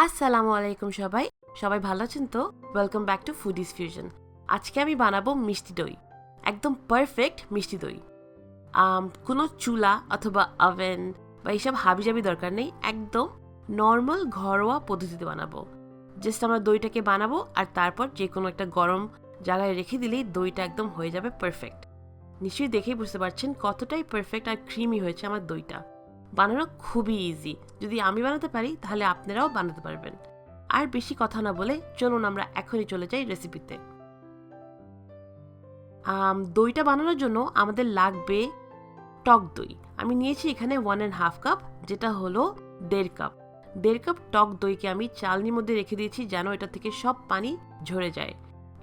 আসসালামু আলাইকুম সবাই সবাই ভালো আছেন তো welcome back to foodies fusion. আজকে আমি বানাবো মিষ্টি দই, একদম পারফেক্ট মিষ্টি দই। কোনো চুলা অথবা ওভেন বা এইসব হাবিজাবি দরকার নেই, একদম নর্মাল ঘরোয়া পদ্ধতিতে বানাবো। জাস্ট আমরা দইটাকে বানাবো আর তারপর যে কোনো একটা গরম জায়গায় রেখে দিলেই দইটা একদম হয়ে যাবে পারফেক্ট। নিশ্চয়ই দেখেই বুঝতে পারছেন কতটাই পারফেক্ট আর ক্রিমি হয়েছে আমার দইটা। বানানো খুবই ইজি, যদি আমি বানাতে পারি তাহলে আপনারাও বানাতে পারবেন। আর বেশি কথা না বলে চলুন আমরা এখনই চলে যাই রেসিপিতে। দইটা বানানোর জন্য আমাদের লাগবে টক দই। আমি নিয়েছি এখানে 1.5 কাপ, যেটা হলো 1.5 কাপ। 1.5 কাপ টক দইকে আমি চালনির মধ্যে রেখে দিয়েছি যেন এটা থেকে সব পানি ঝরে যায়।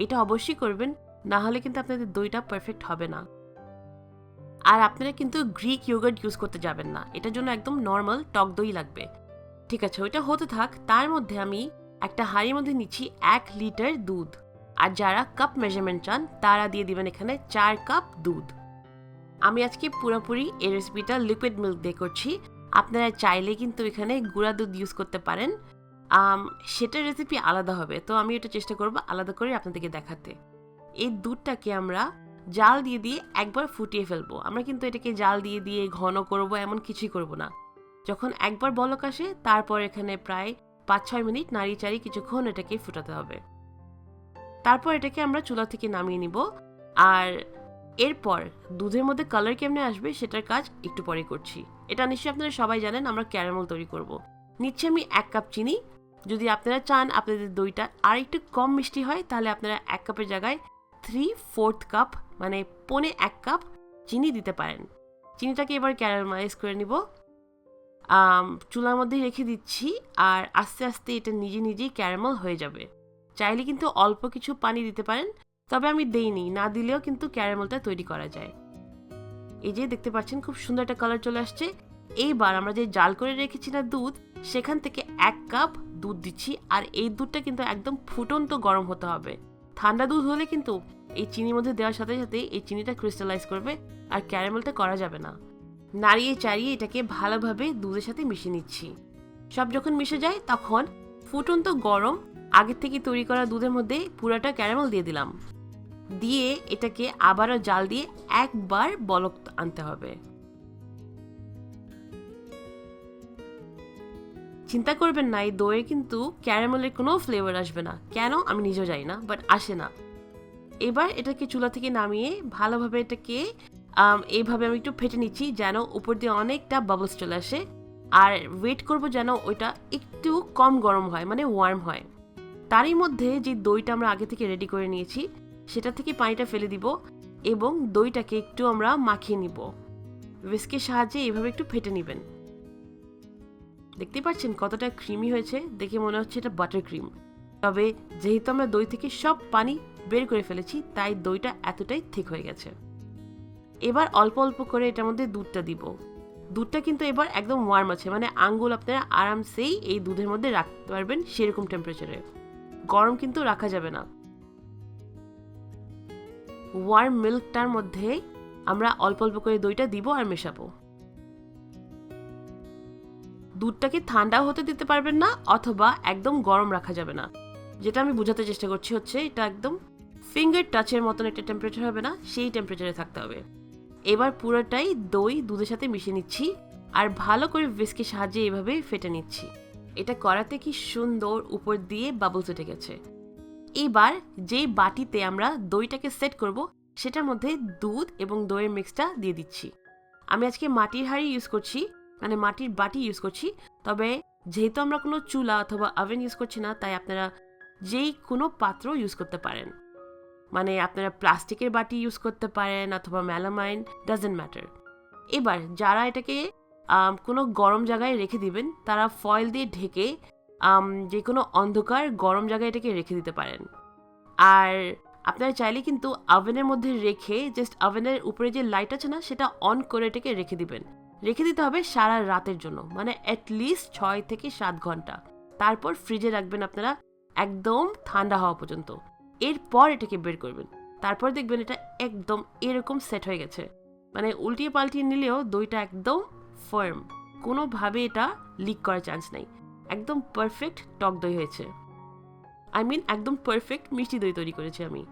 এটা অবশ্যই করবেন, না হলে কিন্তু আপনাদের দইটা পারফেক্ট হবে না। আর আপনারা কিন্তু গ্রিক ইয়োগার্ট ইউজ করতে যাবেন না, এটার জন্য একদম নর্মাল টক দই লাগবে। ঠিক আছে, ওইটা হতে থাক। তার মধ্যে আমি একটা হাঁড়ির মধ্যে নিচ্ছি 1 লিটার দুধ। আর যারা কাপ মেজারমেন্ট চান তারা দিয়ে দিবেন এখানে 4 কাপ দুধ। আমি আজকে পুরোপুরি এই রেসিপিটা লিকুইড মিল্ক দিয়ে করছি। আপনারা চাইলে কিন্তু এখানে গুঁড়া দুধ ইউজ করতে পারেন, সেটার রেসিপি আলাদা হবে, তো আমি এটা চেষ্টা করবো আলাদা করে আপনাদেরকে দেখাতে। এই দুধটাকে আমরা জাল দিয়ে দিয়ে একবার ফুটিয়ে ফেলবো। আমরা কিন্তু এটাকে জাল দিয়ে দিয়ে ঘন করব এমন কিছুই করব না। যখন একবার বলক আসে তারপর এখানে প্রায় 5-6 মিনিট নাড়িচাড়ি কিছুক্ষণ এটাকে ফুটাতে হবে। তারপর এটাকে আমরা চুলা থেকে নামিয়ে নিব। আর এরপর দুধের মধ্যে কালার কেমনে আসবে সেটার কাজ একটু পরে করছি। এটা নিশ্চয়ই আপনারা সবাই জানেন, আমরা ক্যারামেল তৈরি করব। নিচ্ছে আমি 1 কাপ চিনি। যদি আপনারা চান আপনাদের দইটা আর একটু কম মিষ্টি হয় তাহলে আপনারা 1 কাপের জায়গায় 3/4 কাপ মানে 1.25 কাপ চিনি দিতে পারেন। চিনিটাকে এবার ক্যারামেলাইজ করে নিব। চুলার মধ্যে রেখে দিচ্ছি আর আস্তে আস্তে এটা নিজে নিজেই ক্যারামেল হয়ে যাবে। চাইলে কিন্তু অল্প কিছু পানি দিতে পারেন, তবে আমি দেইনি, না দিলেও কিন্তু ক্যারামেলটা তৈরি করা যায়। এই যে দেখতে পাচ্ছেন খুব সুন্দর একটা কালার চলে আসছে। এইবার আমরা যে জাল করে রেখেছি না দুধ, সেখান থেকে 1 কাপ দুধ দিচ্ছি। আর এই দুধটা কিন্তু একদম ফুটন্ত গরম হতে হবে। ঠান্ডা দুধ হলে কিন্তু এই চিনির মধ্যে দেওয়ার সাথে সাথে এই চিনিটা ক্রিস্টালাইজ করবে আর ক্যারামেলটা করা যাবে না। নাড়িয়ে চাড়িয়ে এটাকে ভালোভাবে দুধের সাথে মিশিয়ে নিচ্ছি। সব যখন মিশে যায় তখন ফুটন্ত গরম আগের থেকে তৈরি করা দুধের মধ্যে পুরাটা ক্যারামেল দিয়ে দিলাম। দিয়ে এটাকে আবারও জাল দিয়ে একবার বলক আনতে হবে। চিন্তা করবেন না, এই দইয়ে কিন্তু ক্যারামেলের কোনো ফ্লেভার আসবে না। কেন আমি নিজেও জানি না, বাট আসে না। এবার এটাকে চুলা থেকে নামিয়ে ভালোভাবে এটাকে এইভাবে আমি একটু ফেটে নিচ্ছি যেন উপর দিয়ে অনেকটা বাবলস চলে আসে। আর ওয়েট করব যেন ওইটা একটু কম গরম হয়, মানে ওয়ার্ম হয়। তারই মধ্যে যে দইটা আমরা আগে থেকে রেডি করে নিয়েছি সেটা থেকে পানিটা ফেলে দিব এবং দইটাকে একটু আমরা মাখিয়ে নিব। হুইস্কের সাহায্যে এইভাবে একটু ফেটে নেবেন। দেখতে পাচ্ছেন কতটা ক্রিমি হয়েছে, দেখে মনে হচ্ছে এটা বাটার ক্রিম। তবে যেহেতু আমরা দই থেকে সব পানি বের করে ফেলেছি তাই দইটা এতটাই ঠিক হয়ে গেছে। এবার অল্প অল্প করে এটার মধ্যে দুধটা দিব। দুধটা কিন্তু এবার একদম ওয়ার্ম আছে, মানে আঙ্গুল আপনারা আরামসেই এই দুধের মধ্যে রাখতে পারবেন সেরকম টেম্পারেচারে। গরম কিন্তু রাখা যাবে না। ওয়ার্ম মিল্কটার মধ্যে আমরা অল্প অল্প করে দইটা দিব আর মেশাবো। দুধটাকে ঠান্ডা হতে দিতে পারবেন না অথবা একদম গরম রাখা যাবে না। যেটা আমি বোঝাতে চেষ্টা করছি হচ্ছে এটা একদম ফিঙ্গার টাচের মতন একটা টেম্পারেচার হবে না, সেই টেম্পারেচারে থাকতে হবে। এবার পুরোটাই দই দুধের সাথে মিশিয়ে নিচ্ছি আর ভালো করে হুইস্কের সাহায্যে এভাবে ফেটে নিচ্ছি। এটা করাতে কি সুন্দর উপর দিয়ে বাবলস উঠে গেছে। এবার যেই বাটিতে আমরা দইটাকে সেট করব সেটার মধ্যে দুধ এবং দইয়ের মিক্সটা দিয়ে দিচ্ছি। আমি আজকে মাটির হাঁড়ি ইউজ করছি, মানে মাটির বাটি ইউজ করছি। তবে যেহেতু আমরা কোনো চুলা অথবা ওভেন ইউজ করছি না তাই আপনারা যেই কোনো পাত্র ইউজ করতে পারেন, মানে আপনারা প্লাস্টিকের বাটি ইউজ করতে পারেন অথবা মেলামাইন, ডাজেন্ট ম্যাটার। এবার যারা এটাকে কোনো গরম জায়গায় রেখে দিবেন তারা ফয়েল দিয়ে ঢেকে যে কোনো অন্ধকার গরম জায়গায় এটাকে রেখে দিতে পারেন। আর আপনারা চাইলে কিন্তু ওভেনের মধ্যে রেখে জাস্ট ওভেনের উপরে যে লাইট আছে না সেটা অন করে এটাকে রেখে দিবেন। রেখে দিতে হবে সারা রাতের জন্য, মানে অ্যাটলিস্ট 6 থেকে 7 ঘন্টা। তারপর ফ্রিজে রাখবেন আপনারা একদম ঠান্ডা হওয়া পর্যন্ত। এরপর এটাকে বের করবেন। তারপর দেখবেন এটা একদম এরকম সেট হয়ে গেছে, মানে উল্টিয়ে পাল্টিয়ে নিলেও দইটা একদম ফার্ম, কোনোভাবে এটা লিক করার চান্স নেই। একদম পারফেক্ট টক দই হয়েছে। একদম পারফেক্ট মিষ্টি দই তৈরি করেছি আমি।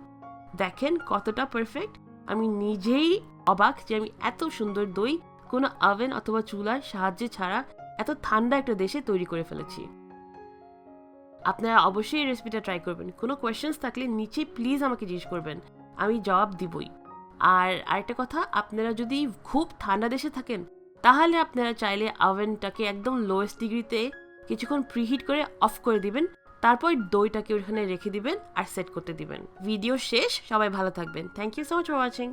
দেখেন কতটা পারফেক্ট। আমি নিজেই অবাক যে আমি এত সুন্দর দই কোনো ওভেন অথবা চুলার সাহায্যে ছাড়া এত ঠান্ডা একটা দেশে তৈরি করে ফেলেছি। আপনারা অবশ্যই এই রেসিপিটা ট্রাই করবেন। কোনো কোয়েশ্চেন্স থাকলে নিচে প্লিজ আমাকে জিজ্ঞেস করবেন, আমি জবাব দিবই। আর আরেকটা কথা, আপনারা যদি খুব ঠান্ডা দেশে থাকেন তাহলে আপনারা চাইলে ওভেনটাকে একদম লোয়েস্ট ডিগ্রিতে কিছুক্ষণ প্রিহিট করে অফ করে দিবেন, তারপর দইটাকে ওখানে রেখে দিবেন আর সেট করতে দিবেন। ভিডিও শেষ, সবাই ভালো থাকবেন। Thank you so much for watching.